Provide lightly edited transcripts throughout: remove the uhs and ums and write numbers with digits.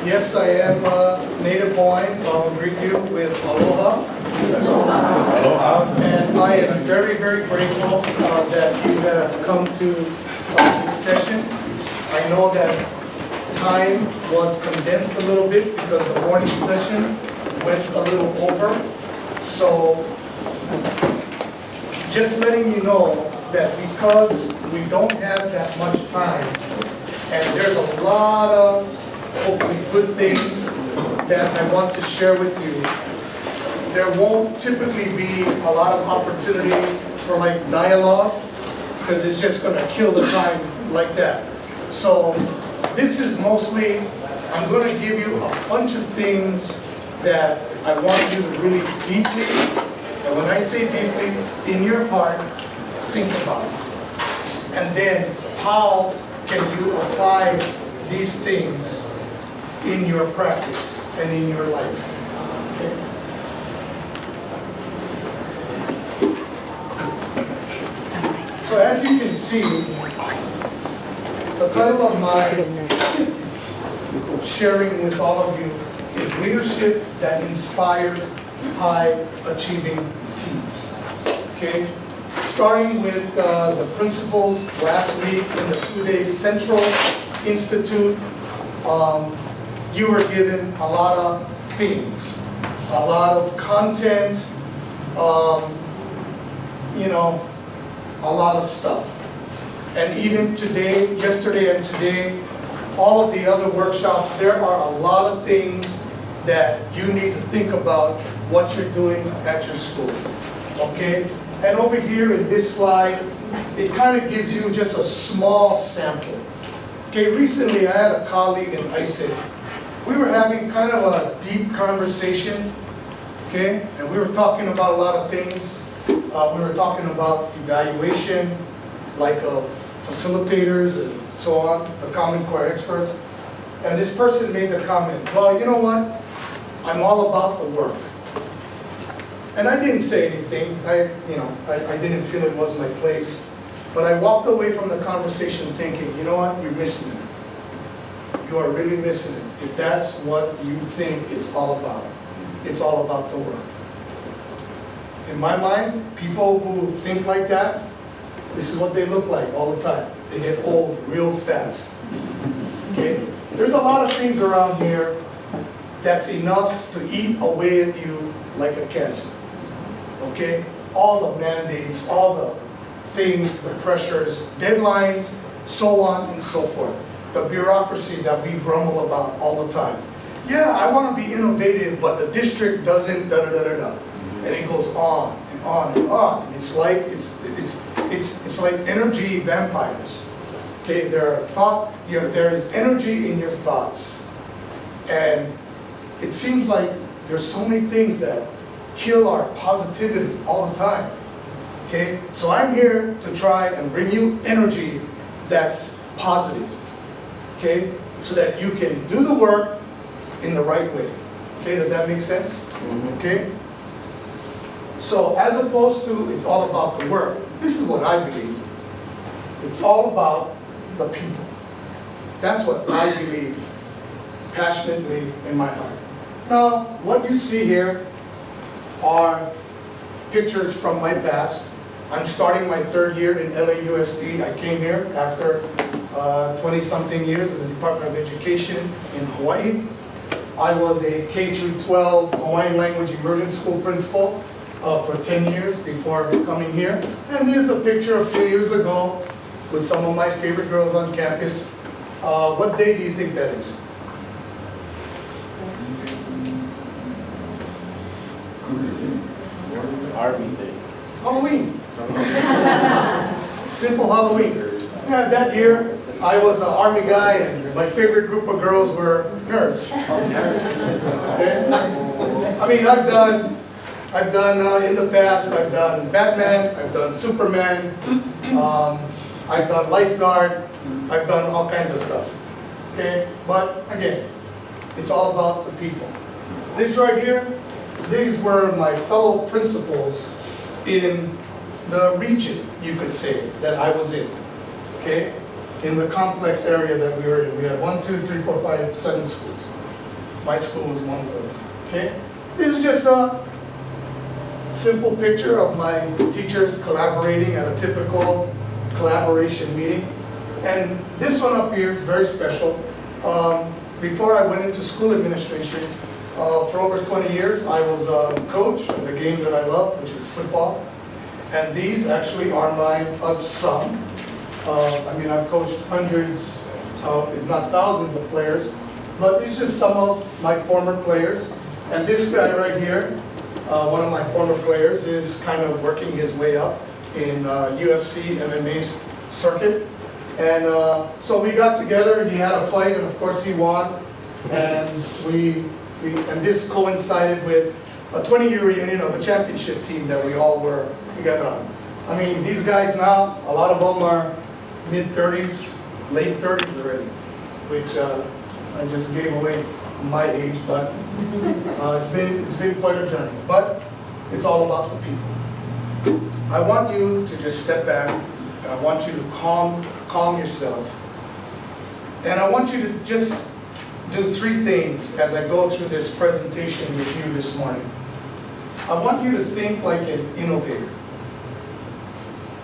Yes, I am native Hawaiian, so I'll greet you with aloha. Aloha. And I am very, very grateful that you have come to this session. I know that time was condensed a little bit because the morning session went a little over. So just letting you know that because we don't have that much time, and there's a lot of hopefully good things that I want to share with you, there won't typically be a lot of opportunity for like dialogue, because it's just going to kill the time like that. So this is mostly, I'm going to give you a bunch of things that I want you to really deeply, and when I say deeply, in your heart, think about it. And then how can you apply these things in your practice and in your life? Okay. So as you can see, the title of my sharing with all of you is Leadership that Inspires High Achieving Teams. Okay? Starting with the principles last week in the 2-day Central Institute, you were given a lot of things, a lot of content, a lot of stuff. And even today, yesterday and today, all of the other workshops, there are a lot of things that you need to think about what you're doing at your school, okay? And over here in this slide, it kind of gives you just a small sample. Okay, recently I had a colleague in ISID. We were having kind of a deep conversation, okay? And we were talking about a lot of things. We were talking about evaluation, like of facilitators and so on, the Common Core experts. And this person made the comment, well, you know what? I'm all about the work. And I didn't say anything. I didn't feel it was my place. But I walked away from the conversation thinking, you know what? You're missing it. You are really missing it. If that's what you think it's all about the work. In my mind, people who think like that, this is what they look like all the time. They get old real fast. Okay? There's a lot of things around here that's enough to eat away at you like a cancer. Okay? All the mandates, all the things, the pressures, deadlines, so on and so forth. The bureaucracy that we grumble about all the time. Yeah, I want to be innovative, but the district doesn't, da-da-da-da-da. And it goes on and on and on. It's like like energy vampires. Okay, there is energy in your thoughts, and it seems like there's so many things that kill our positivity all the time. Okay, so I'm here to try and bring you energy that's positive. Okay, so that you can do the work in the right way. Okay, does that make sense? Okay. So as opposed to it's all about the work, this is what I believe. It's all about the people. That's what I believe passionately in my heart. Now, what you see here are pictures from my past. I'm starting my 3rd year in LAUSD. I came here after 20-something years in the Department of Education in Hawaii. I was a K-12 Hawaiian language immersion school principal for 10 years before coming here. And there's a picture a few years ago with some of my favorite girls on campus. What day do you think that is? Army Day. Halloween. Simple Halloween. Yeah, that year I was an Army guy and my favorite group of girls were nerds. Okay? I mean, I've done in the past, I've done Batman, I've done Superman, I've done lifeguard, I've done all kinds of stuff. Okay, but again, it's all about the people. This right here, these were my fellow principals in the region, you could say, that I was in. Okay, in the complex area that we were in. We had 1, 2, 3, 4, 5, 7 schools. my school was one of those. Okay? This is just a simple picture of my teachers collaborating at a typical collaboration meeting. And this one up here is very special. Before I went into school administration, for over 20 years, I was a coach of the game that I love, which is football. And these actually are my some. I mean, I've coached hundreds, if not thousands of players, but these are just some of my former players. And this guy right here, one of my former players, is kind of working his way up in UFC, MMA circuit. And so we got together, he had a fight, and of course he won. And and this coincided with a 20-year reunion of a championship team that we all were together on. I mean, these guys now, a lot of them are mid-30s, late 30s already, which I just gave away my age, but it's been quite a journey. But it's all about the people. I want you to just step back, and I want you to calm yourself. And I want you to just do three things as I go through this presentation with you this morning. I want you to think like an innovator.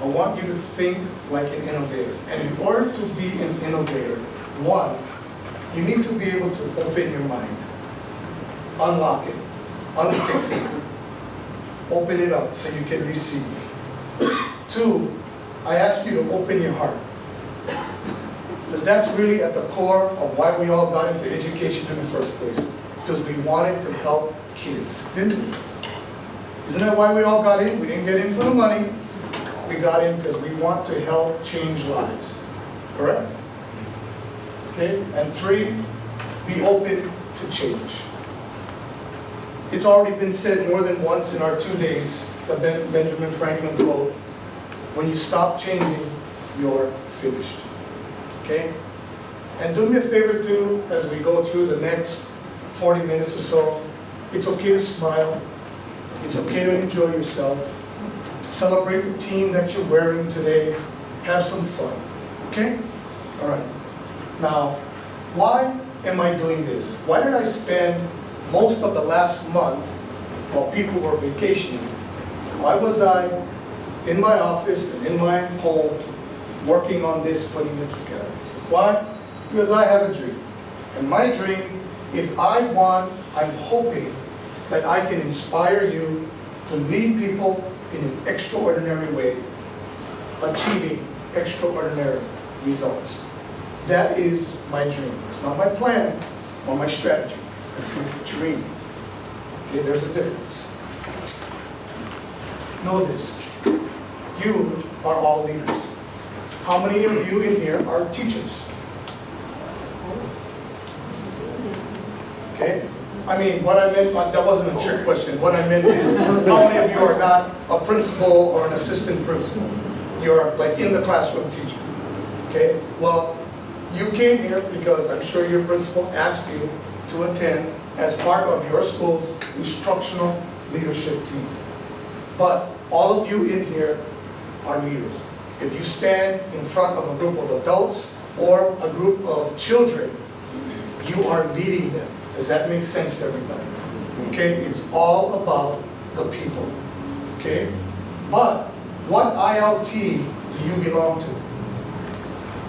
I want you to think like an innovator. And in order to be an innovator, one, you need to be able to open your mind, unlock it, unfix it, open it up so you can receive. Two, I ask you to open your heart. Because that's really at the core of why we all got into education in the first place. Because we wanted to help kids, didn't we? Isn't that why we all got in? We didn't get in for the money. We got in because we want to help change lives. Correct? Okay? And three, be open to change. It's already been said more than once in our 2 days, the Benjamin Franklin quote, when you stop changing, you're finished. Okay? And do me a favor too, as we go through the next 40 minutes or so, it's okay to smile. It's okay to enjoy yourself. Celebrate the team that you're wearing today. Have some fun. Okay? All right. Now, why am I doing this? Why did I spend most of the last month while people were vacationing? Why was I in my office and in my home working on this, putting this together? Why? Because I have a dream. And my dream is I'm hoping that I can inspire you to lead people in an extraordinary way, achieving extraordinary results. That is my dream. It's not my plan or my strategy. It's my dream. Okay, there's a difference. Know this. You are all leaders. How many of you in here are teachers? Okay? I mean, what I meant, that wasn't a trick question. What I meant is, how many of you are not a principal or an assistant principal? You're like in the classroom teaching. Okay? Well, you came here because I'm sure your principal asked you to attend as part of your school's instructional leadership team. But all of you in here are leaders. If you stand in front of a group of adults or a group of children, you are leading them. Does that make sense to everybody? Okay, it's all about the people. Okay? But what ILT do you belong to?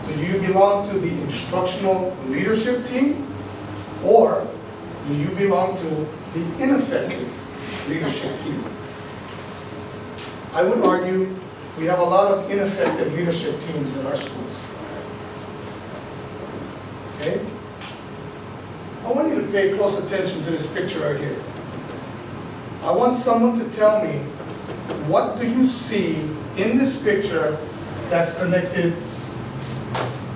Do you belong to the instructional leadership team? Or do you belong to the ineffective leadership team? I would argue we have a lot of ineffective leadership teams in our schools. Okay? I want you to pay close attention to this picture right here. I want someone to tell me, what do you see in this picture that's connected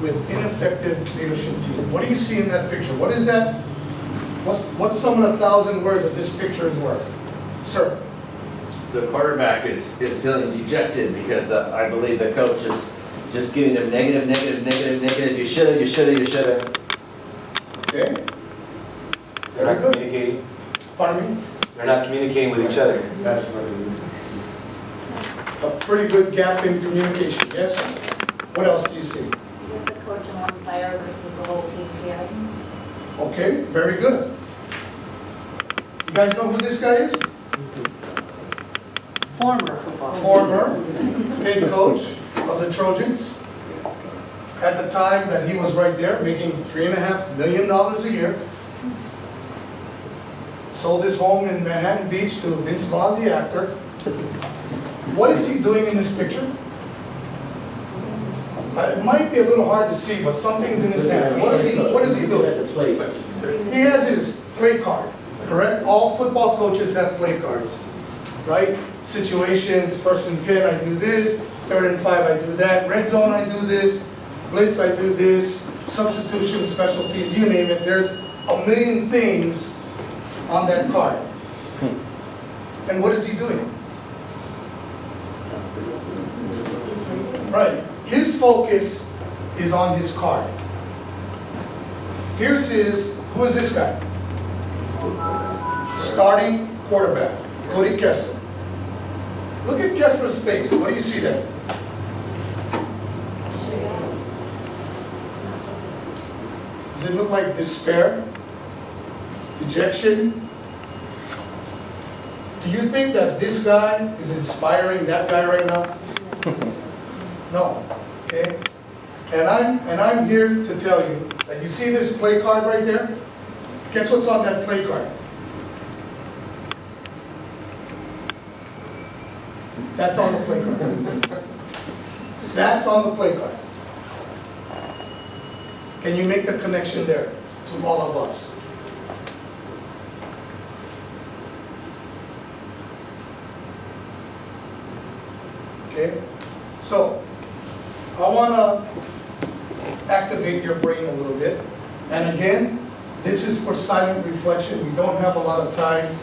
with ineffective leadership team? What do you see in that picture? What is that? What's some of the 1,000 words that this picture is worth? Sir? The quarterback is feeling dejected because I believe the coach is just giving them negative. You shoulda. Okay. They're not communicating. Pardon me? They're not communicating with each other. That's what it is. A pretty good gap in communication, yes? What else do you see? Just the coach on one player versus the whole team together. Okay, very good. You guys know who this guy is? Former football. Former head coach of the Trojans. At the time that he was right there, making $3.5 million a year. Sold his home in Manhattan Beach to Vince Vaughn, the actor. What is he doing in this picture? It might be a little hard to see, but something's in his hand. What is he doing? He has his play card, correct? All football coaches have play cards, right? Situations, 1st and 10, I do this. 3rd and 5, I do that. Red zone, I do this. Blitz, I do this. Substitution, special teams, you name it. There's a million things on that card. And what is he doing? Right. His focus is on his card. Here's who is this guy? Starting quarterback, Cody Kessler. Look at Kessler's face. What do you see there? Does it look like despair? Dejection? Do you think that this guy is inspiring that guy right now? No. Okay? And I'm here to tell you that you see this play card right there? Guess what's on that play card? That's on the play card. That's on the play card. Can you make the connection there to all of us? Okay? So, I want to activate your brain a little bit. And again, this is for silent reflection. We don't have a lot of time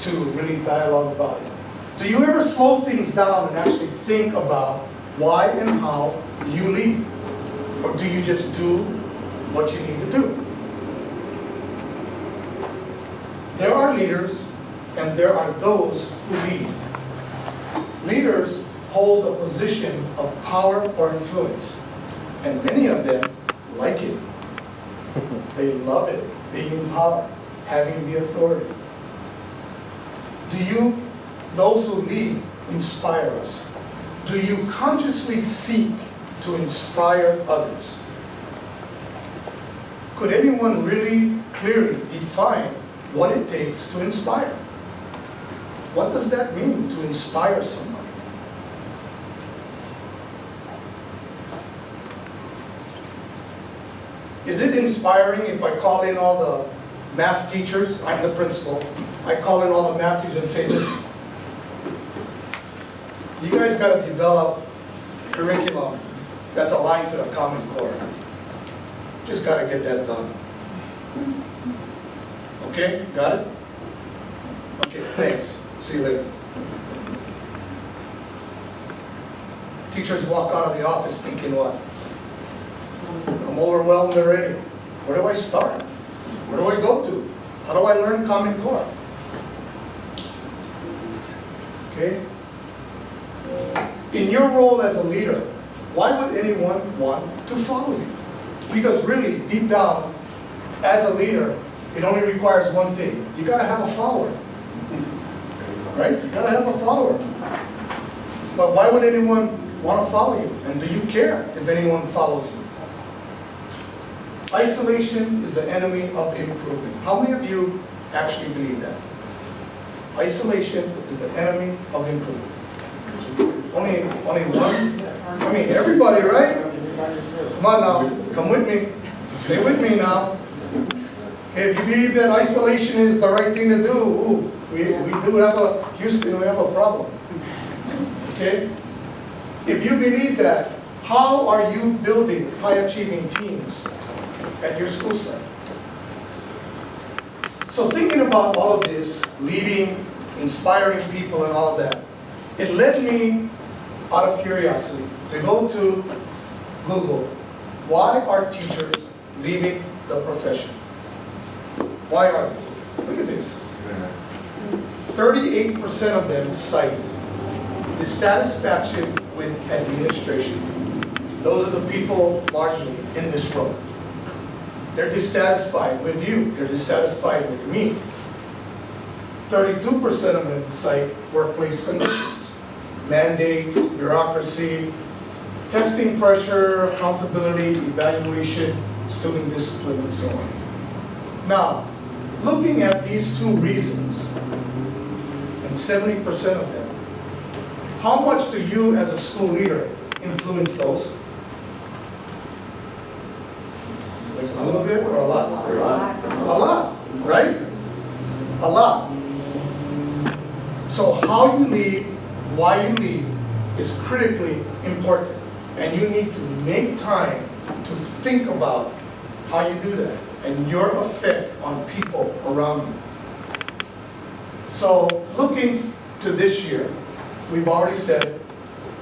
to really dialogue about it. Do you ever slow things down and actually think about why and how you lead? Or do you just do what you need to do? There are leaders and there are those who lead. Leaders hold a position of power or influence, and many of them like it. They love it, being in power, having the authority. Do you, those who lead, inspire us? Do you consciously seek to inspire others? Could anyone really clearly define what it takes to inspire? What does that mean, to inspire somebody? Is it inspiring if I call in all the math teachers? I'm the principal. I call in all the math teachers and say, listen, you guys got to develop curriculum that's aligned to the Common Core. Just got to get that done. Okay, got it? Okay, thanks. See you later. Teachers walk out of the office thinking what? I'm overwhelmed already. Where do I start? Where do I go to? How do I learn Common Core? Okay? In your role as a leader, why would anyone want to follow you? Because really, deep down, as a leader, it only requires one thing. You gotta have a follower. Right? You gotta have a follower. But why would anyone want to follow you? And do you care if anyone follows you? Isolation is the enemy of improvement. How many of you actually believe that? Isolation is the enemy of improvement. Only one? I mean, everybody, right? Come on now, come with me. Stay with me now. Okay, if you believe that isolation is the right thing to do, ooh, we do have Houston, we have a problem. Okay? If you believe that, how are you building high-achieving teams at your school site? So thinking about all of this, leading, inspiring people and all of that, it led me, out of curiosity, to go to Google. Why are teachers leaving the profession? Why are they? Look at this. 38% of them cite dissatisfaction with administration. Those are the people largely in this room. They're dissatisfied with you. They're dissatisfied with me. 32% of them cite workplace conditions, mandates, bureaucracy, testing pressure, accountability, evaluation, student discipline, and so on. Now, looking at these two reasons, and 70% of them, how much do you as a school leader influence those? Like a little bit or a lot? A lot, right? A lot. So how you lead, why you lead is critically important. And you need to make time to think about how you do that and your effect on people around you. So looking to this year, we've already said,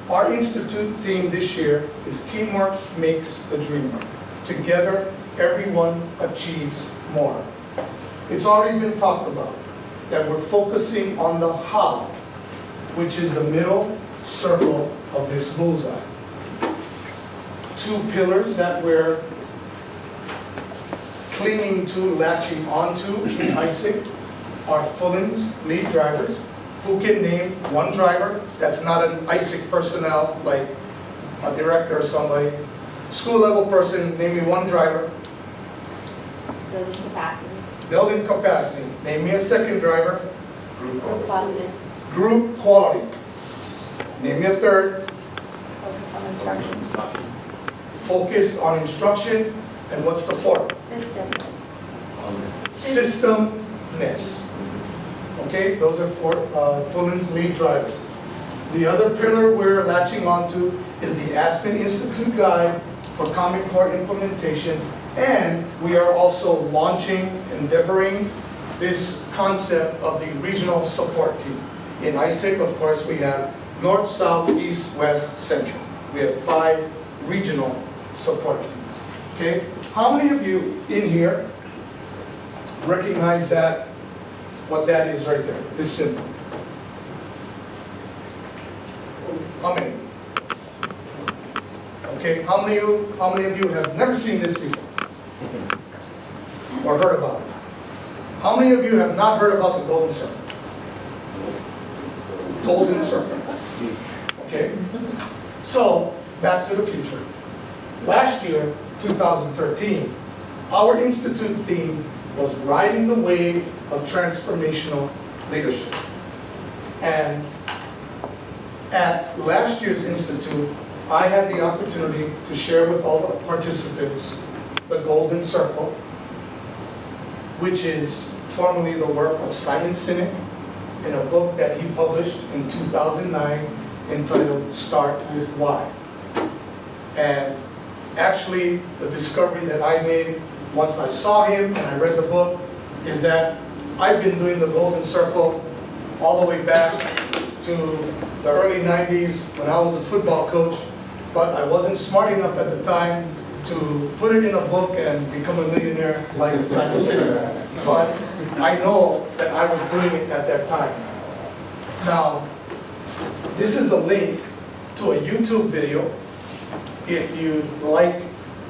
our institute theme this year is teamwork makes the dream work. Together, everyone achieves more. It's already been talked about that we're focusing on the how, which is the middle circle of this bullseye. Two pillars that we're clinging to, latching onto in ISIC are Fullen's lead drivers. Who can name one driver that's not an ISIC personnel, like a director or somebody? School level person, name me one driver. Building capacity. Building capacity. Name me a second driver. Responsiveness. Group quality. Name me a third. Focus on instruction. Focus on instruction. And what's the fourth? Systemness. Systemness. Okay, those are Fullen's lead drivers. The other pillar we're latching onto is the Aspen Institute Guide for Common Core Implementation, and we are also launching, endeavoring this concept of the regional support team. In ISIC, of course, we have North, South, East, West, Central. We have 5 regional support teams. Okay, how many of you in here recognize that, what that is right there, this symbol? How many? Okay, how many of you have never seen this before? Or heard about it? How many of you have not heard about the golden circle? Golden circle. Okay? So, back to the future. Last year, 2013, our institute theme was riding the wave of transformational leadership. And at last year's institute, I had the opportunity to share with all the participants the Golden Circle, which is formerly the work of Simon Sinek in a book that he published in 2009 entitled Start With Why. And actually, the discovery that I made once I saw him and I read the book is that I've been doing the Golden Circle all the way back to the early 90s when I was a football coach, but I wasn't smart enough at the time to put it in a book and become a millionaire like Simon Sinek. But I know that I was doing it at that time. Now, this is a link to a YouTube video if you'd like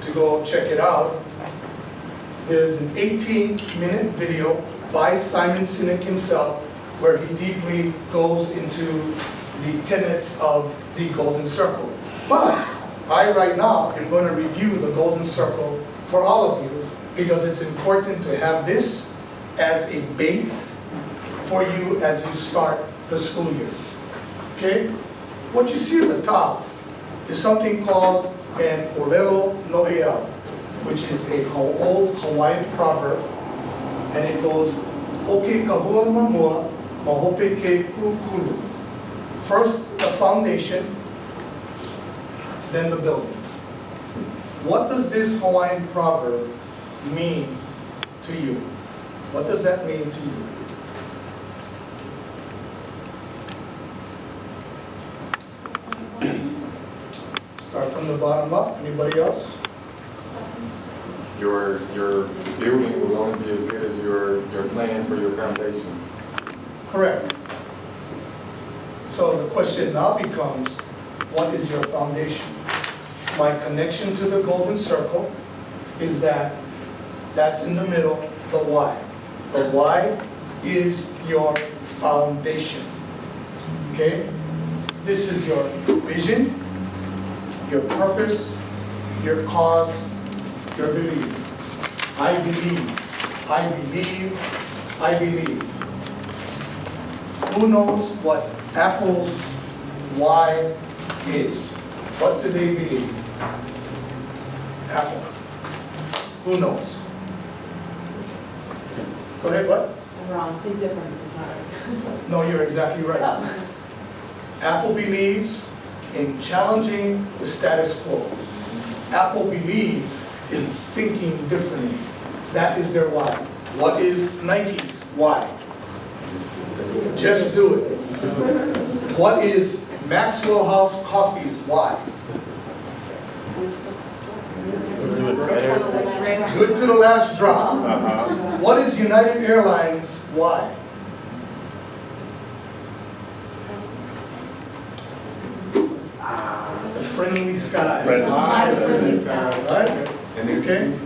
to go check it out. There's an 18-minute video by Simon Sinek himself where he deeply goes into the tenets of the Golden Circle. But I right now am going to review the Golden Circle for all of you because it's important to have this as a base for you as you start the school year. Okay? What you see at the top is something called an Olelo No'eau, which is an old Hawaiian proverb, and it goes, "Oke kahua mamua, mahope ke kukulu." First the foundation, then the building. What does this Hawaiian proverb mean to you? What does that mean to you? Start from the bottom up. Anybody else? Your building will only be as good as your plan for your foundation. Correct. So the question now becomes, what is your foundation? My connection to the Golden Circle is that's in the middle, the why. The why is your foundation. Okay? This is your vision, your purpose, your cause, your belief. I believe, I believe, I believe. Who knows what Apple's why is? What do they believe? Apple. Who knows? Go ahead, what? I'm wrong, think different, sorry. No, you're exactly right. Apple believes in challenging the status quo. Apple believes in thinking differently. That is their why. What is Nike's why? Just do it. What is Maxwell House Coffee's why? Good to the last drop. What is United Airlines why? The friendly sky. Right? Okay?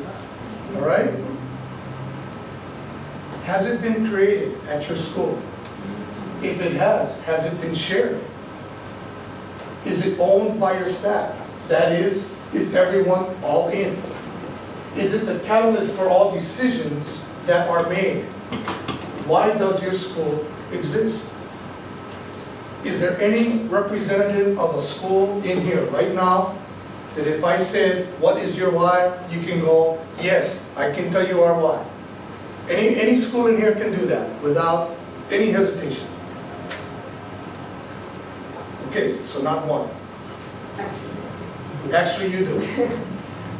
All right? Has it been created at your school? If it has it been shared? Is it owned by your staff? That is everyone all in? Is it the catalyst for all decisions that are made? Why does your school exist? Is there any representative of a school in here right now that if I said, what is your why, you can go, yes, I can tell you our why? Any school in here can do that without any hesitation. Okay, so not one. Actually, you do.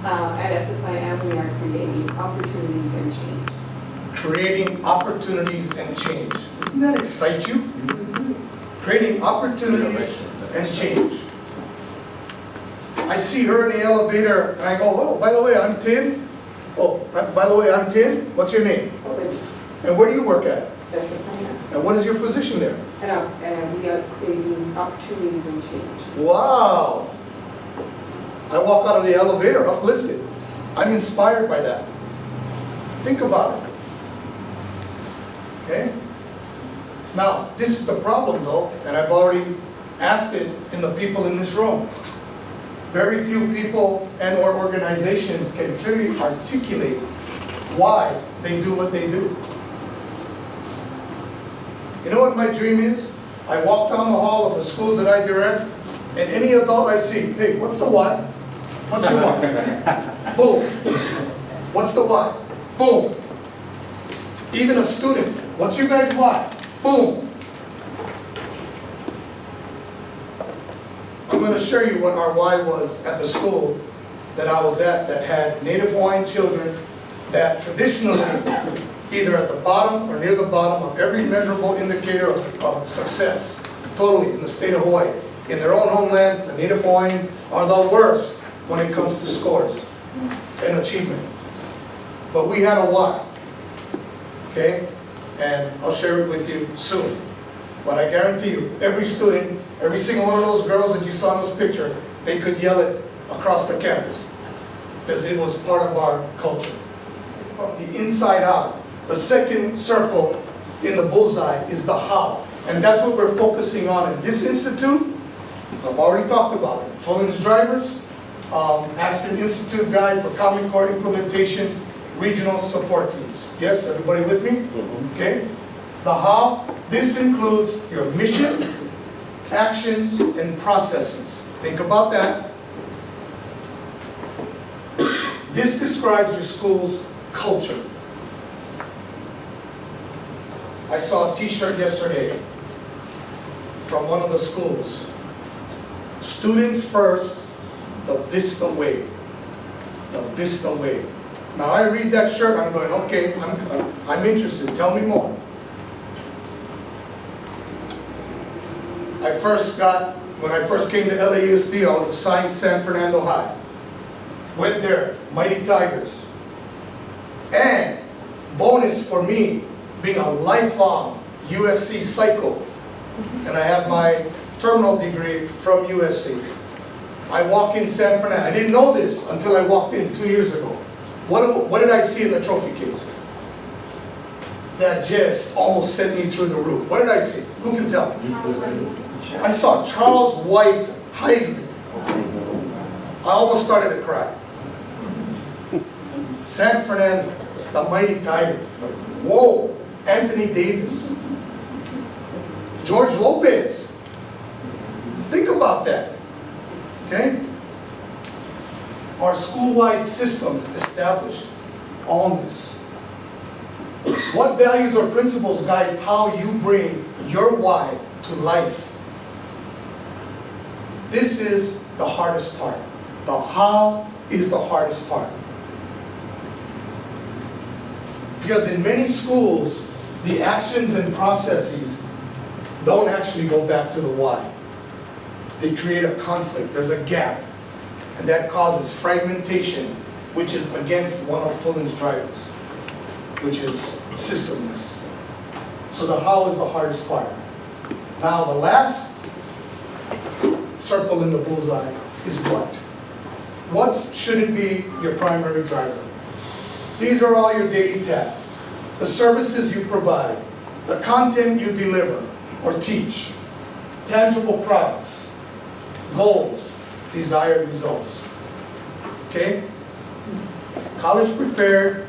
At SFIM, we are creating opportunities and change. Creating opportunities and change. Doesn't that excite you? Creating opportunities and change. I see her in the elevator and I go, oh, by the way, I'm Tim. Oh, by the way, I'm Tim. What's your name? And where do you work at? SFIM. And what is your position there? And we are creating opportunities and change. Wow. I walk out of the elevator uplifted. I'm inspired by that. Think about it. Okay? Now, this is the problem though, and I've already asked it in the people in this room. Very few people and or organizations can clearly articulate why they do what they do. You know what my dream is? I walk down the hall of the schools that I direct, and any adult I see, hey, what's the why? What's your why? Boom. What's the why? Boom. Even a student, what's your guys' why? Boom. I'm going to show you what our why was at the school that I was at that had Native Hawaiian children that traditionally, either at the bottom or near the bottom of every measurable indicator of success, totally in the state of Hawaii. In their own homeland, the Native Hawaiians are the worst when it comes to scores and achievement. But we had a why, okay? And I'll share it with you soon. But I guarantee you, every student, every single one of those girls that you saw in this picture, they could yell it across the campus because it was part of our culture. From the inside out. The second circle in the bullseye is the how. And that's what we're focusing on in this institute. I've already talked about it. Fulton's drivers, Aspen Institute Guide for Common Core Implementation, regional support teams. Yes, everybody with me? Okay. The how, this includes your mission, actions, and processes. Think about that. This describes your school's culture. I saw a t-shirt yesterday from one of the schools. Students first, the Vista way. The Vista way. Now I read that shirt, I'm going, okay, I'm interested, tell me more. When I first came to LAUSD, I was assigned San Fernando High. Went there, Mighty Tigers. And bonus for me, being a lifelong USC psycho, and I have my terminal degree from USC. I walk in San Fernando. I didn't know this until I walked in 2 years ago. What did I see in the trophy case? that just almost sent me through the roof. What did I see? Who can tell me? I saw Charles White's Heisman. I almost started to cry. San Fernando, the Mighty Tigers. Whoa, Anthony Davis. George Lopez. Think about that, okay? Our school-wide systems established on this. What values or principles guide how you bring your why to life? This is the hardest part. The how is the hardest part. Because in many schools, the actions and processes don't actually go back to the why. They create a conflict, there's a gap, and that causes fragmentation, which is against one of Fulton's drivers, which is systemness. So the how is the hardest part. Now the last circle in the bullseye is what. What shouldn't be your primary driver? These are all your daily tasks, the services you provide, the content you deliver or teach, tangible products, goals, desired results. Okay? College prepared,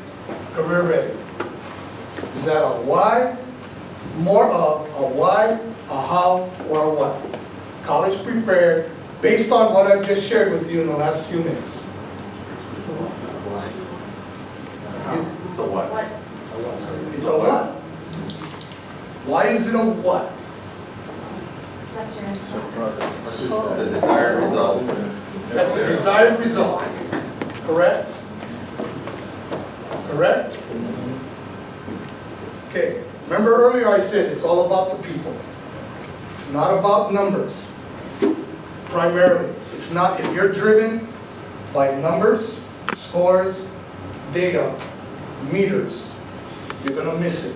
career ready. Is that a why? More of a why, a how, or a what? College prepared, based on what I've just shared with you in the last few minutes. So what? What? It's a what? Why is it a what? That's your answer. The desired result. That's the desired result. Correct? Correct? Okay. Remember earlier I said it's all about the people. It's not about numbers. Primarily. It's not, if you're driven by numbers, scores, data, meters, you're gonna miss it.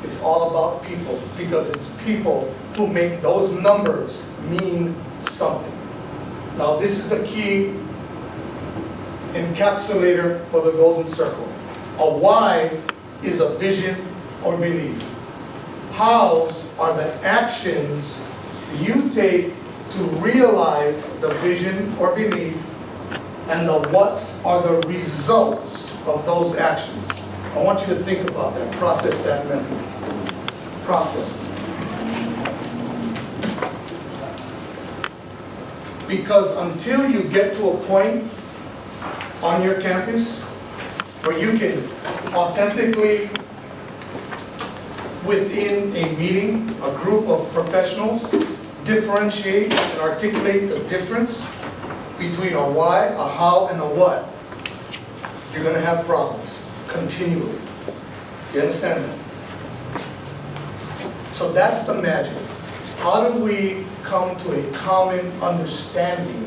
It's all about people, because it's people who make those numbers mean something. Now this is the key encapsulator for the golden circle. A why is a vision or belief. Hows are the actions you take to realize the vision or belief, and the whats are the results of those actions. I want you to think about that, process that mentally. Process. Because until you get to a point on your campus where you can authentically, within a meeting, a group of professionals, differentiate and articulate the difference between a why, a how, and a what, you're going to have problems continually. You understand that? So that's the magic. How do we come to a common understanding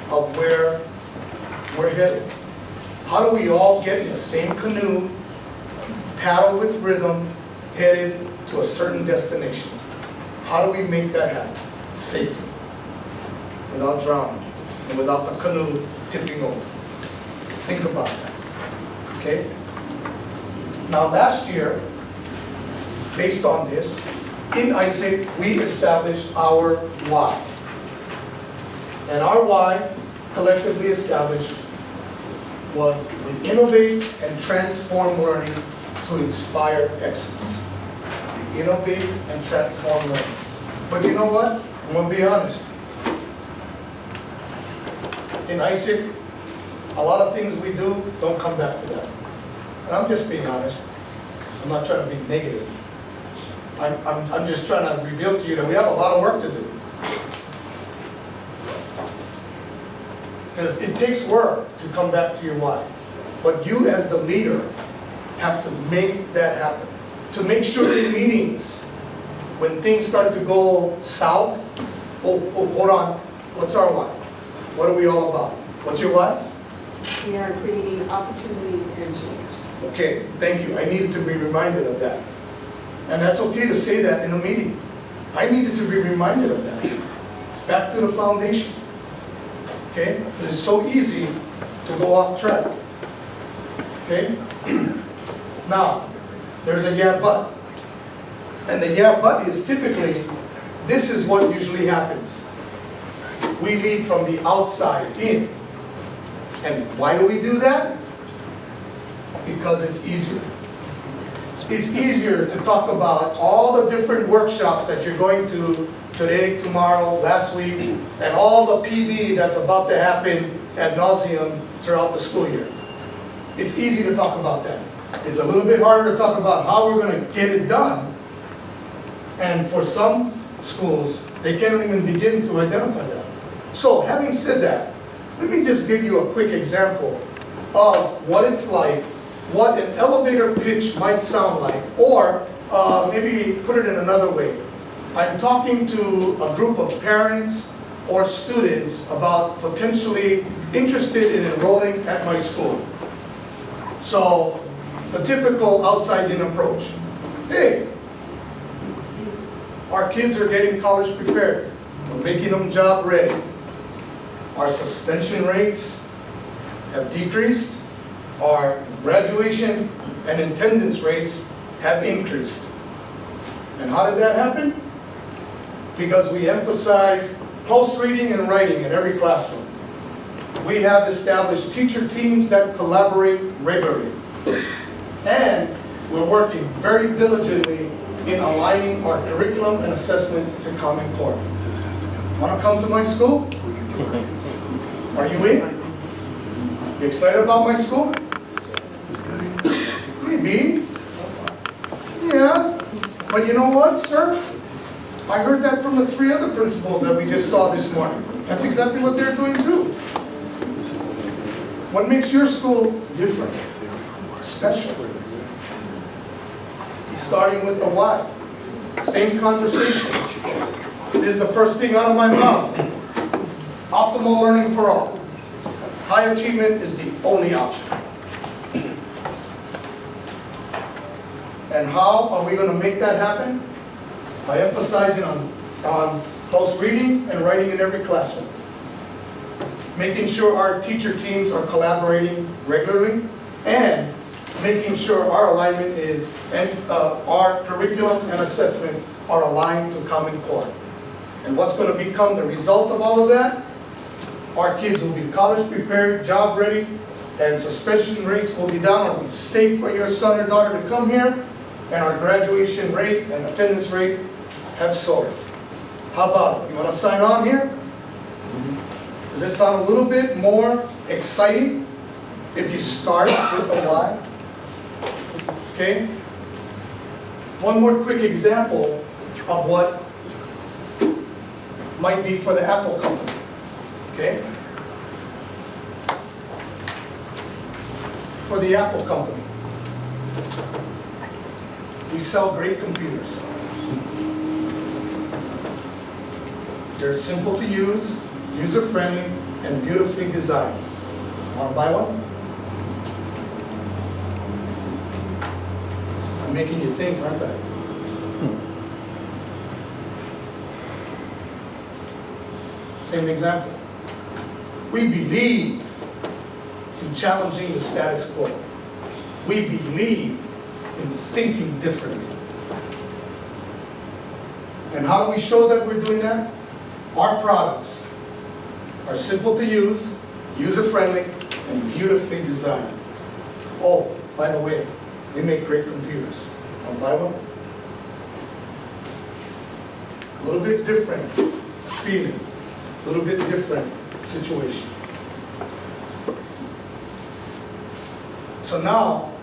of where we're headed? How do we all get in the same canoe, paddle with rhythm, headed to a certain destination? How do we make that happen safely, without drowning, and without the canoe tipping over? Think about that, okay? Now last year, based on this, in ISIC, we established our why. And our why, collectively established, was we innovate and transform learning to inspire excellence. We innovate and transform learning. But you know what? I'm going to be honest. In ISIC, a lot of things we do don't come back to that. And I'm just being honest. I'm not trying to be negative. I'm just trying to reveal to you that we have a lot of work to do. Because it takes work to come back to your why. But you as the leader have to make that happen. To make sure in meetings, when things start to go south, hold on, what's our why? What are we all about? What's your why? We are creating opportunities and change. Okay, thank you. I needed to be reminded of that. And that's okay to say that in a meeting. I needed to be reminded of that. Back to the foundation. Okay? It's so easy to go off track. Okay? Now, there's a yeah, but. And the yeah, but is typically, this is what usually happens. We lead from the outside in. And why do we do that? Because it's easier. It's easier to talk about all the different workshops that you're going to today, tomorrow, last week, and all the PD that's about to happen ad nauseum throughout the school year. It's easy to talk about that. It's a little bit harder to talk about how we're going to get it done. And for some schools, they can't even begin to identify that. So having said that, let me just give you a quick example of what it's like, what an elevator pitch might sound like, or maybe put it in another way. I'm talking to a group of parents or students about potentially interested in enrolling at my school. So the typical outside-in approach. Hey, our kids are getting college prepared. We're making them job ready. Our suspension rates have decreased. Our graduation and attendance rates have increased. And how did that happen? Because we emphasize close reading and writing in every classroom. We have established teacher teams that collaborate regularly. And we're working very diligently in aligning our curriculum and assessment to Common Core. Want to come to my school? Are you in? You excited about my school? Maybe. Yeah. But you know what, sir? I heard that from the 3 other principals that we just saw this morning. That's exactly what they're doing too. What makes your school different? Special. Starting with the why. Same conversation. This is the first thing out of my mouth. Optimal learning for all. High achievement is the only option. And how are we going to make that happen? By emphasizing on close reading and writing in every classroom. Making sure our teacher teams are collaborating regularly, and making sure our alignment is, and our curriculum and assessment are aligned to Common Core. And what's going to become the result of all of that? Our kids will be college prepared, job ready, and suspension rates will be down. It'll be safe for your son or daughter to come here, and our graduation rate and attendance rate have soared. How about it? You want to sign on here? Does it sound a little bit more exciting if you start with the why? Okay? One more quick example of what might be for the Apple company. Okay? For the Apple company, we sell great computers. They're simple to use, user-friendly, and beautifully designed. Want to buy one? I'm making you think, aren't I? Same example. We believe in challenging the status quo. We believe in thinking differently. And how do we show that we're doing that? Our products are simple to use, user-friendly, and beautifully designed. Oh, by the way, we make great computers. Want to buy one? A little bit different feeling, a little bit different situation. So now,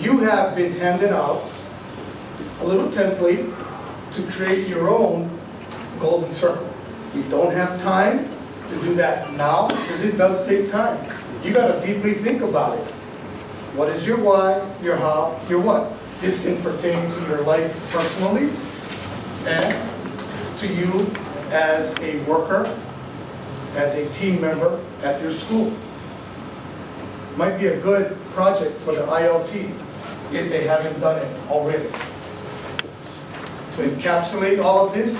you have been handed out a little template to create your own golden circle. You don't have time to do that now, because it does take time. You got to deeply think about it. What is your why, your how, your what? This can pertain to your life personally and to you as a worker, as a team member at your school. Might be a good project for the ILT if they haven't done it already. To encapsulate all of this,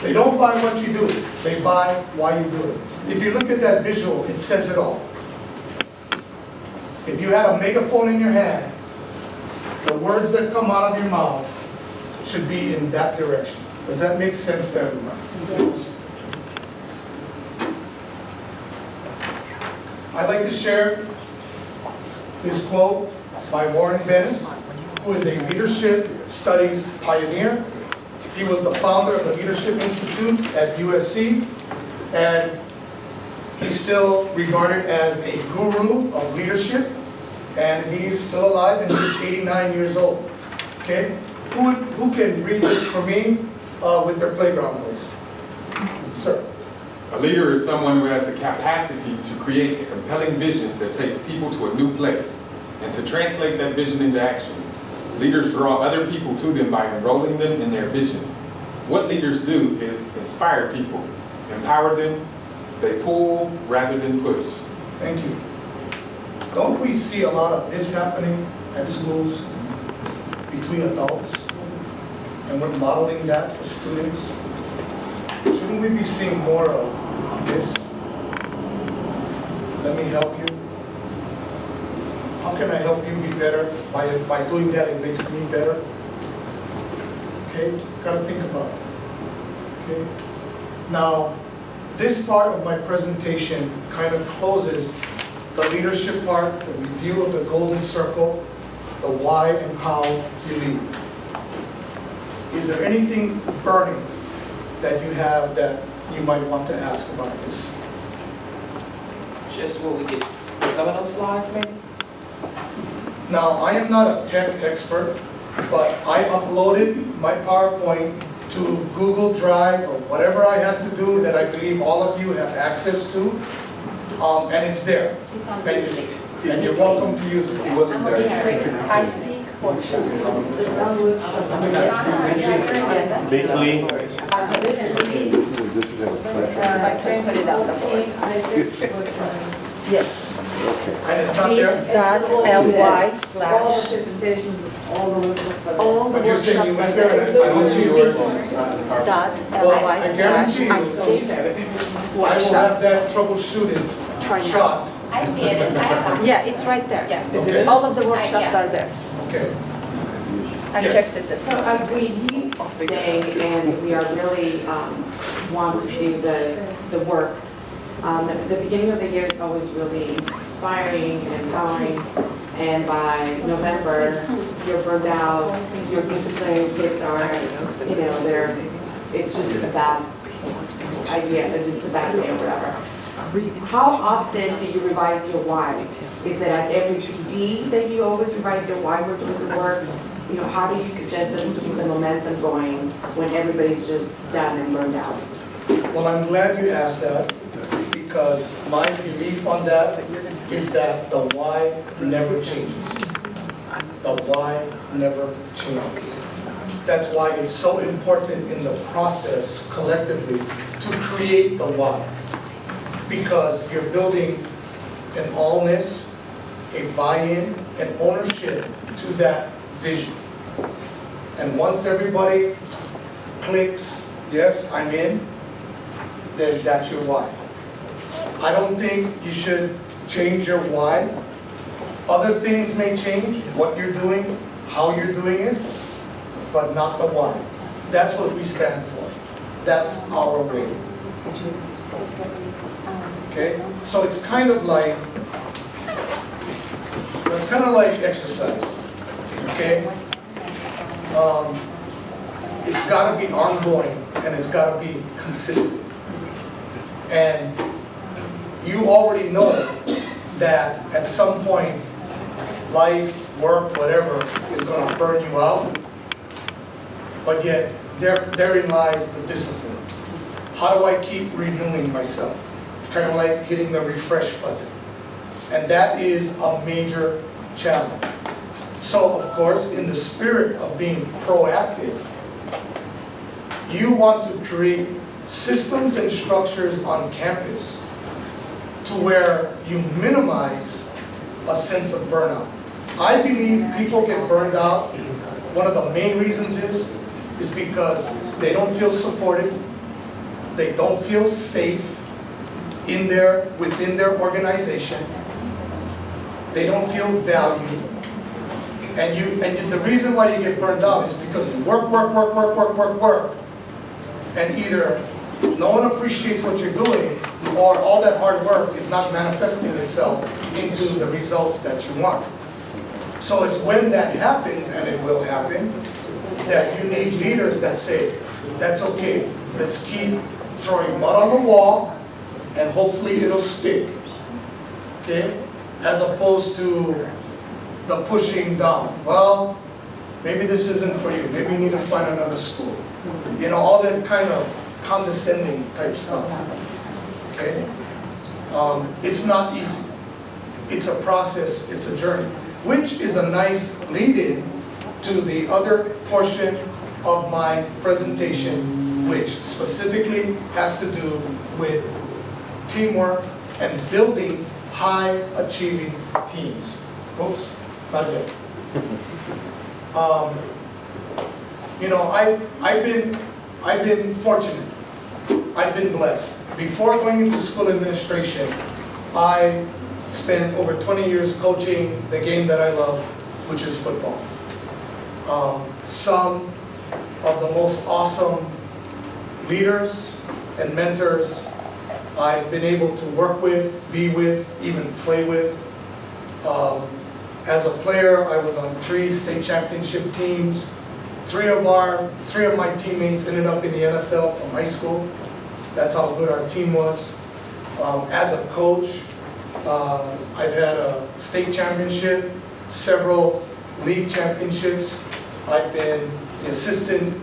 they don't buy what you do, they buy why you do it. If you look at that visual, it says it all. If you had a megaphone in your hand the words that come out of your mouth should be in that direction. Does that make sense to everyone? I'd like to share this quote by Warren Bennett, who is a leadership studies pioneer. He was the founder of the Leadership Institute at USC, and he's still regarded as a guru of leadership, and he's still alive and he's 89 years old. Okay? Who can read this for me with their playground voice? Sir. A leader is someone who has the capacity to create a compelling vision that takes people to a new place and to translate that vision into action. Leaders draw other people to them by enrolling them in their vision. What leaders do is inspire people, empower them. They pull rather than push. Thank you. Don't we see a lot of this happening at schools between adults? And we're modeling that for students. Shouldn't we be seeing more of this? Let me help you. How can I help you be better? By doing that, it makes me better. Okay, gotta think about that. Okay. Now, this part of my presentation kind of closes the leadership part, the review of the golden circle, the why and how you lead. Is there anything burning that you have that you might want to ask about this? Just will we get some of those slides, maybe? Now, I am not a tech expert, but I uploaded my PowerPoint to Google Drive or whatever I had to do that I believe all of you have access to, and it's there. And you're welcome to use it. I see workshops. Basically, I can put it out the board. Yes. And it's not there? bit.ly/ all the But you're saying you workshops went there and I don't see your words. bit.ly/ I guarantee you, I see I will have workshops. that troubleshooted Try now. shot. I see it, and I have. Yeah, it's right there. Yeah. Okay. All of the workshops Yeah. are there. Okay. I Yes. checked it this So morning. as we leave today and we are really want to do the work, the beginning of the year is always really inspiring and empowering. And by November, you're burned out, your disciplinary kids are, it's just a bad idea, it's just a bad day or whatever. How often do you revise your why? Is it at every PD that you always revise your why we're doing the work? How do you suggest that we keep the momentum going when everybody's just done and burned out? Well, I'm glad you asked that, because my belief on that is that the why never changes. The why never changes. That's why it's so important in the process collectively to create the why. Because you're building an allness, a buy-in, an ownership to that vision. And once everybody clicks, yes, I'm in, then that's your why. I don't think you should change your why. Other things may change, what you're doing, how you're doing it, but not the why. That's what we stand for. That's our way. Okay? So it's kind of like exercise. Okay? It's got to be ongoing and it's got to be consistent. And you already know that at some point, life, work, whatever, is going to burn you out. But yet, therein lies the discipline. How do I keep renewing myself? It's kind of like hitting the refresh button. And that is a major challenge. So, of course, in the spirit of being proactive, you want to create systems and structures on campus to where you minimize a sense of burnout. I believe people get burned out. One of the main reasons is because they don't feel supported, they don't feel safe within their organization, they don't feel valued, And the reason why you get burned out is because you work, and either no one appreciates what you're doing, or all that hard work is not manifesting itself into the results that you want. So it's when that happens, and it will happen, that you need leaders that say, that's okay, let's keep throwing mud on the wall, and hopefully it'll stick, okay? As opposed to the pushing down. Well, maybe this isn't for you, maybe you need to find another school. You know, all that kind of condescending type stuff, okay? It's not easy. It's a process, it's a journey, which is a nice lead-in to the other portion of my presentation, which specifically has to do with teamwork and building high-achieving teams. Oops, not yet. You know, I've been fortunate. I've been blessed. Before going into school administration, I spent over 20 years coaching the game that I love, which is football. Some of the most awesome leaders and mentors I've been able to work with, be with, even play with. As a player, I was on 3 state championship teams. 3 of my teammates ended up in the NFL from high school. That's how good our team was. As a coach, I've had a state championship, several league championships. I've been the assistant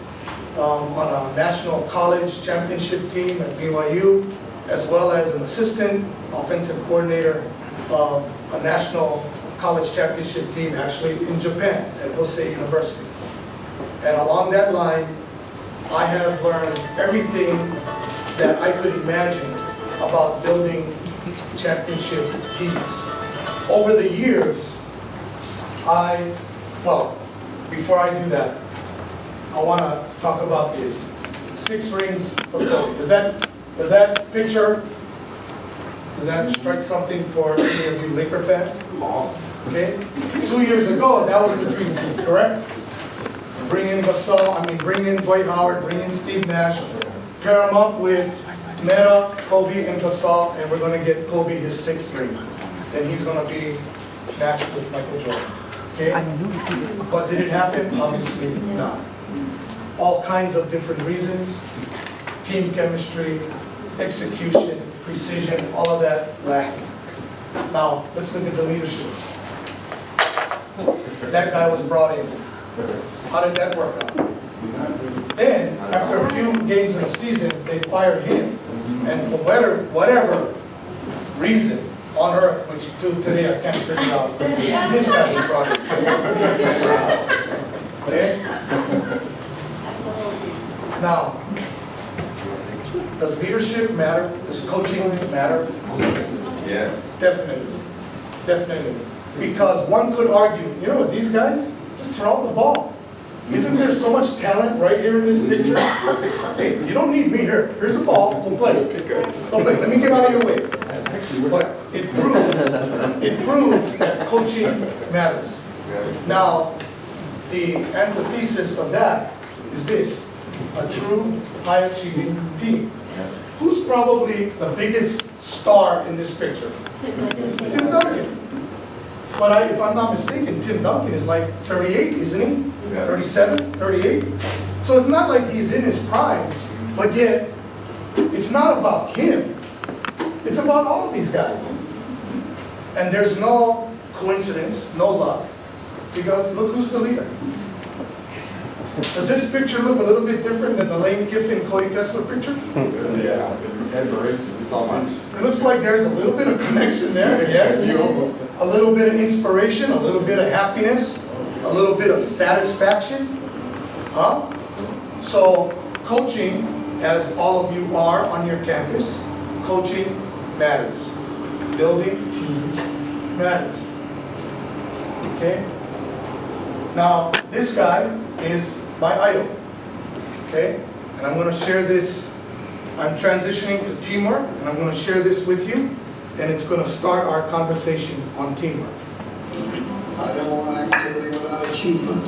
on a national college championship team at BYU, as well as an assistant offensive coordinator of a national college championship team actually in Japan at Hosei University. And along that line, I have learned everything that I could imagine about building championship teams. Over the years, before I do that, I want to talk about this. 6 rings for Kobe. Does that picture, does that strike something for any of you Laker fans? Okay? 2 years ago, that was the dream team, correct? Bring in Dwight Howard, bring in Steve Nash, pair them up with Meta, Kobe, and Gasol, and we're going to get Kobe his 6th ring. Then he's going to be matched with Michael Jordan. Okay? But did it happen? Obviously not. All kinds of different reasons. Team chemistry, execution, precision, all of that lacking. Now, let's look at the leadership. That guy was brought in. How did that work out? Then, after a few games in a season, they fired him. And for whatever reason on earth, which to today I can't figure out, this guy was brought in. Okay? Now, does leadership matter? Does coaching matter? Yes. Definitely. Because one could argue, you know what, these guys, just throw out the ball. Isn't there so much talent right here in this picture? Hey, you don't need me here. Here's the ball. Go play. Go play. Let me get out of your way. But it proves that coaching matters. Now, the antithesis of that is this: a true high-achieving team. Who's probably the biggest star in this picture? Tim Duncan. But if I'm not mistaken, Tim Duncan is like 38, isn't he? 37, 38. So it's not like he's in his prime, but yet it's not about him. It's about all of these guys. And there's no coincidence, no luck, because look who's the leader. Does this picture look a little bit different than the Lane Kiffin, Cody Kessler picture? Yeah, admiration. It's all mine. It looks like there's a little bit of connection there, yes. A little bit of inspiration, a little bit of happiness, a little bit of satisfaction. So coaching, as all of you are on your campus, coaching matters. Building teams matters. Okay? Now, this guy is my idol. Okay? And I'm going to share this. I'm transitioning to teamwork, and I'm going to share this with you, and it's going to start our conversation on teamwork. I don't want to achievement.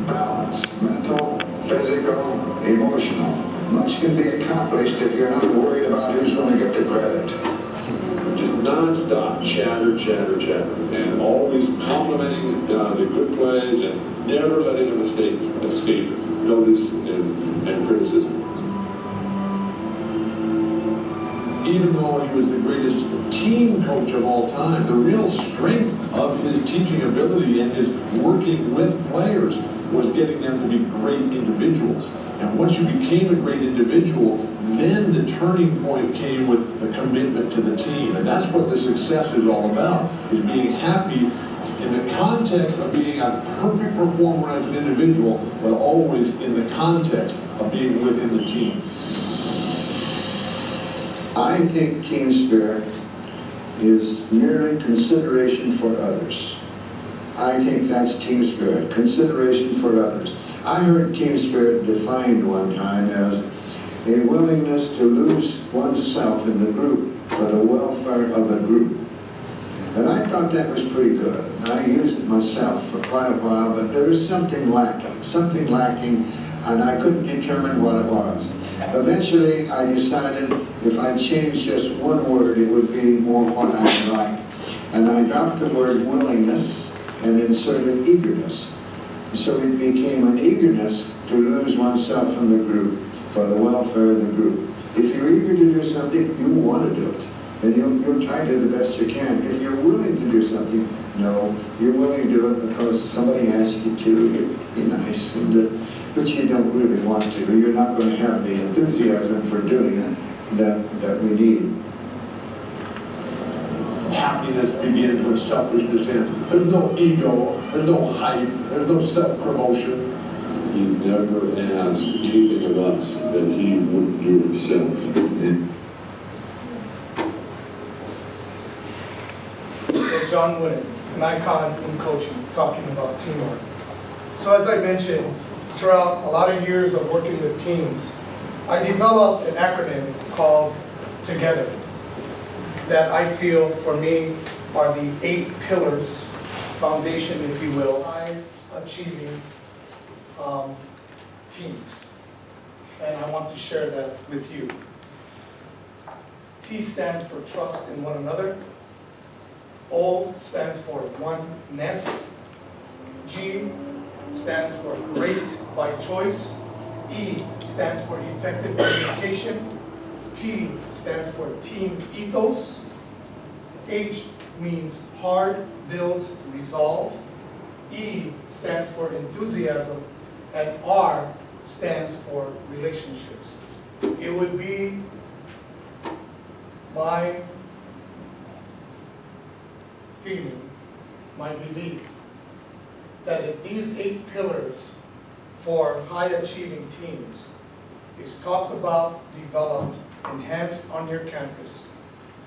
Balance, mental, physical, emotional. Much can be accomplished if you're not worried about who's going to get the credit. Just non-stop chatter, chatter, chatter, and always complimenting the good plays and never letting a mistake escape notice and criticism. Even though he was the greatest team coach of all time, the real strength of his teaching ability and his working with players was getting them to be great individuals. And once you became a great individual, then the turning point came with the commitment to the team. And that's what the success is all about, is being happy in the context of being a perfect performer as an individual, but always in the context of being within the team. I think team spirit is merely consideration for others. I think that's team spirit, consideration for others. I heard team spirit defined one time as a willingness to lose oneself in the group for the welfare of the group. And I thought that was pretty good. I used it myself for quite a while, but there was something lacking, and I couldn't determine what it was. Eventually, I decided if I changed just one word, it would be more what I like. And I dropped the word willingness and inserted eagerness. So it became an eagerness to lose oneself in the group for the welfare of the group. If you're eager to do something, you want to do it. And you'll try to do the best you can. If you're willing to do something, no, you're willing to do it because somebody asked you to. Be nice, but you don't really want to. You're not going to have the enthusiasm for doing it that we need. Happiness begins with selfishness. There's no ego, there's no hype, there's no self-promotion. He never asked anything of us that he wouldn't do himself. So John Wooden, an icon in coaching, talking about teamwork. So as I mentioned, throughout a lot of years of working with teams, I developed an acronym called TOGETHER that I feel for me are the 8 pillars, foundation if you will, 5 achieving teams. And I want to share that with you. T stands for trust in one another. O stands for oneness. G stands for great by choice. E stands for effective communication. T stands for team ethos. H means hard, builds, resolve. E stands for enthusiasm. And R stands for relationships. It would be my feeling, my belief, that if these 8 pillars for high-achieving teams is talked about, developed, enhanced on your campus,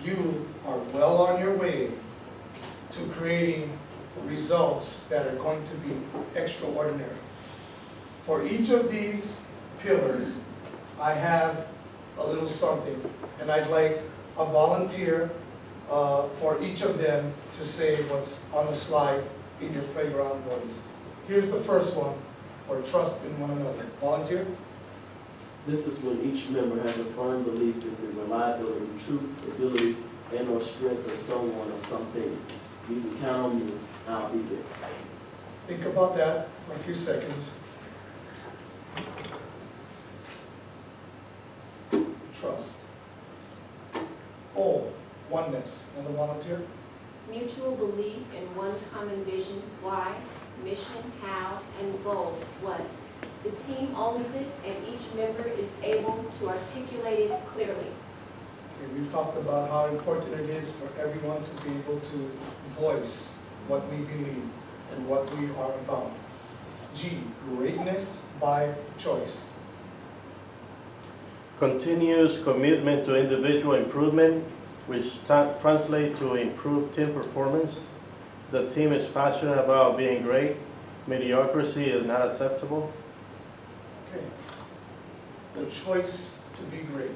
you are well on your way to creating results that are going to be extraordinary. For each of these pillars, I have a little something, and I'd like a volunteer for each of them to say what's on the slide in your playground voice. Here's the first one, for trust in one another. Volunteer? This is when each member has a firm belief in the reliability, truth, ability, and or strength of someone or something. You can count on me, I'll be there. Think about that for a few seconds. Trust. O, oneness. Another volunteer? Mutual belief in one's common vision, why, mission, how, and goal, what. The team owns it, and each member is able to articulate it clearly. Okay, we've talked about how important it is for everyone to be able to voice what we believe and what we are about. G, greatness by choice. Continuous commitment to individual improvement, which translates to improved team performance. The team is passionate about being great. Mediocrity is not acceptable. Okay. The choice to be great.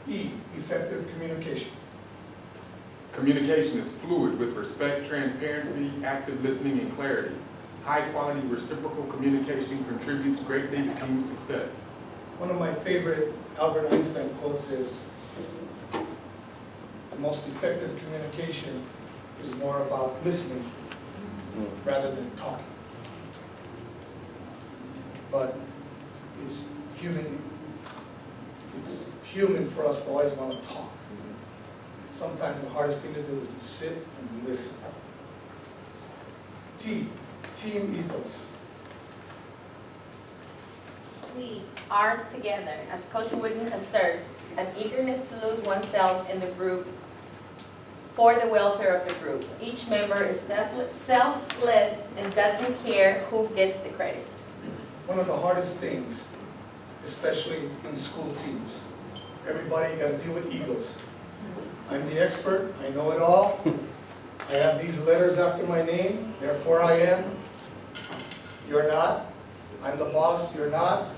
E, effective communication. Communication is fluid with respect, transparency, active listening, and clarity. High-quality reciprocal communication contributes greatly to team success. One of my favorite Albert Einstein quotes is, the most effective communication is more about listening rather than talking. But it's human for us to always want to talk. Sometimes the hardest thing to do is to sit and listen. Team ethos. We, ours together, as Coach Wooden asserts, an eagerness to lose oneself in the group for the welfare of the group. Each member is selfless and doesn't care who gets the credit. One of the hardest things, especially in school teams, everybody got to deal with egos. I'm the expert, I know it all. I have these letters after my name, therefore I am. You're not. I'm the boss, you're not.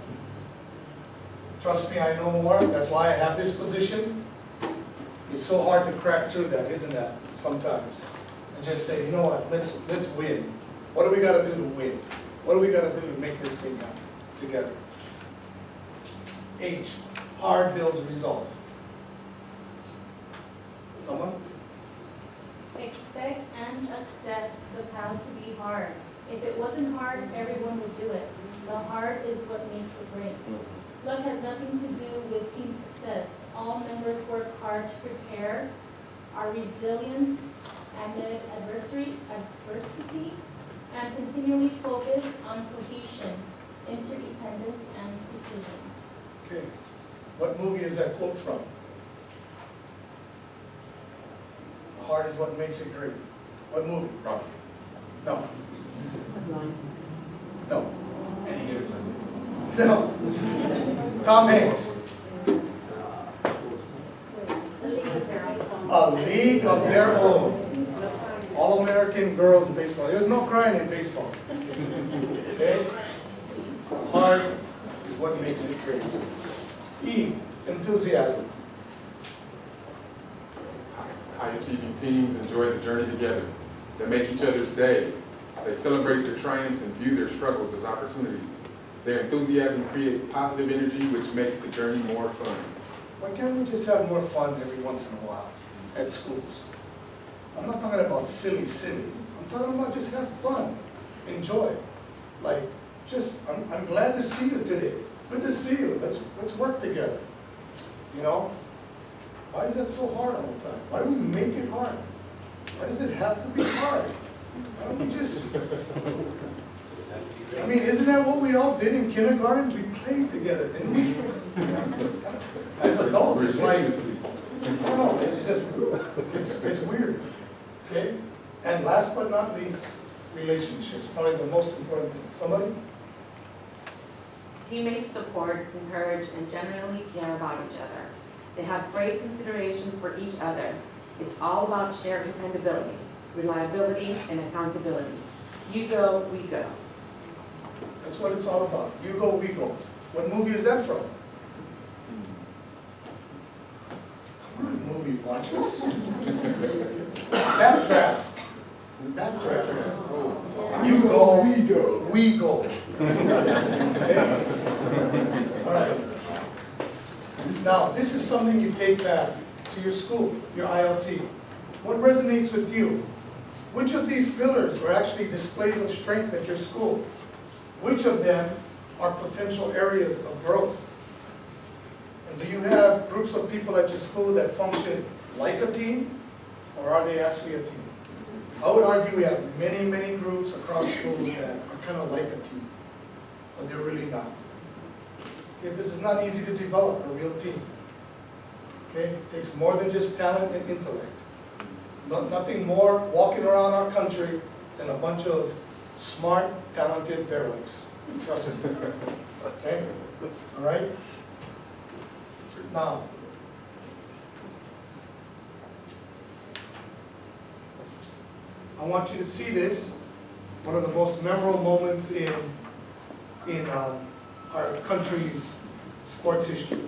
Trust me, I know more, that's why I have this position. It's so hard to crack through that, isn't that, sometimes? And just say, you know what, let's win. What do we got to do to win? What do we got to do to make this thing happen together? H, hard builds resolve. Someone? Expect and accept the path to be hard. If it wasn't hard, everyone would do it. The hard is what makes it great. Luck has nothing to do with team success. All members work hard to prepare, are resilient amid adversity, and continually focus on cohesion, interdependence, and precision. Okay. What movie is that quote from? The heart is what makes it great. What movie? Rocky. No. No. And give it to me. No. Tom Hanks. A League of Their Own. All-American girls in baseball. There's no crying in baseball. Okay? It's the heart is what makes it great. E, enthusiasm. High-achieving teams enjoy the journey together. They make each other's day. They celebrate their triumphs and view their struggles as opportunities. Their enthusiasm creates positive energy, which makes the journey more fun. Why can't we just have more fun every once in a while at schools? I'm not talking about silly. I'm talking about just have fun, enjoy. Like, I'm glad to see you today. Good to see you. Let's work together. You know? Why is that so hard all the time? Why do we make it hard? Why does it have to be hard? Why don't we just... I mean, isn't that what we all did in kindergarten? We played together, didn't we? As adults, it's like, I don't know, it's weird. Okay? And last but not least, relationships, probably the most important thing. Somebody? Teammates support, encourage, and genuinely care about each other. They have great consideration for each other. It's all about shared dependability, reliability, and accountability. You go, we go. That's what it's all about. You go, we go. What movie is that from? Come on, movie watchers. Backtrack. You go, we go. Okay? All right. Now, this is something you take back to your school, your ILT. What resonates with you? Which of these pillars are actually displays of strength at your school? Which of them are potential areas of growth? And do you have groups of people at your school that function like a team, or are they actually a team? I would argue we have many groups across schools that are kind of like a team, but they're really not. Okay, because it's not easy to develop a real team. Okay? It takes more than just talent and intellect. Nothing more walking around our country than a bunch of smart, talented derelicts. Trust me. Okay? All right? Now, I want you to see this, one of the most memorable moments in our country's sports history.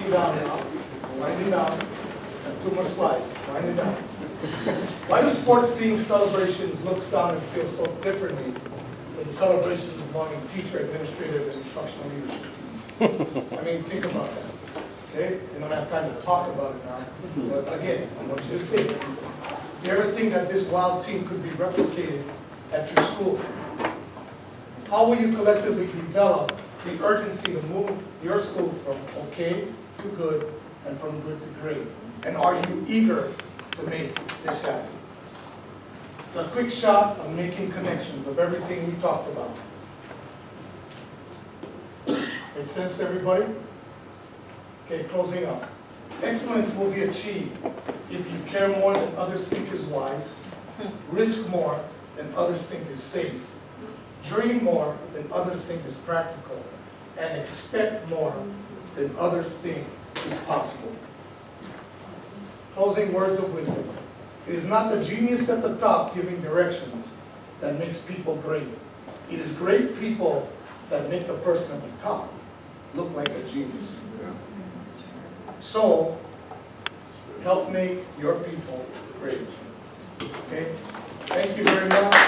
winding down now, winding down, and 2 more slides, winding down. Why do sports team celebrations look, sound, and feel so differently than celebrations among teacher, administrative, and instructional leadership teams? I mean, think about that, okay? You don't have time to talk about it now, but again, I want you to think. Do you ever think that this wild scene could be replicated at your school? How will you collectively develop the urgency to move your school from okay to good and from good to great? And are you eager to make this happen? A quick shot of making connections of everything we talked about. Make sense to everybody? Okay, closing up. Excellence will be achieved if you care more than others think is wise, risk more than others think is safe, dream more than others think is practical, and expect more than others think is possible. Closing words of wisdom. It is not the genius at the top giving directions that makes people great. It is great people that make the person at the top look like a genius. So, help make your people great. Okay? Thank you very much.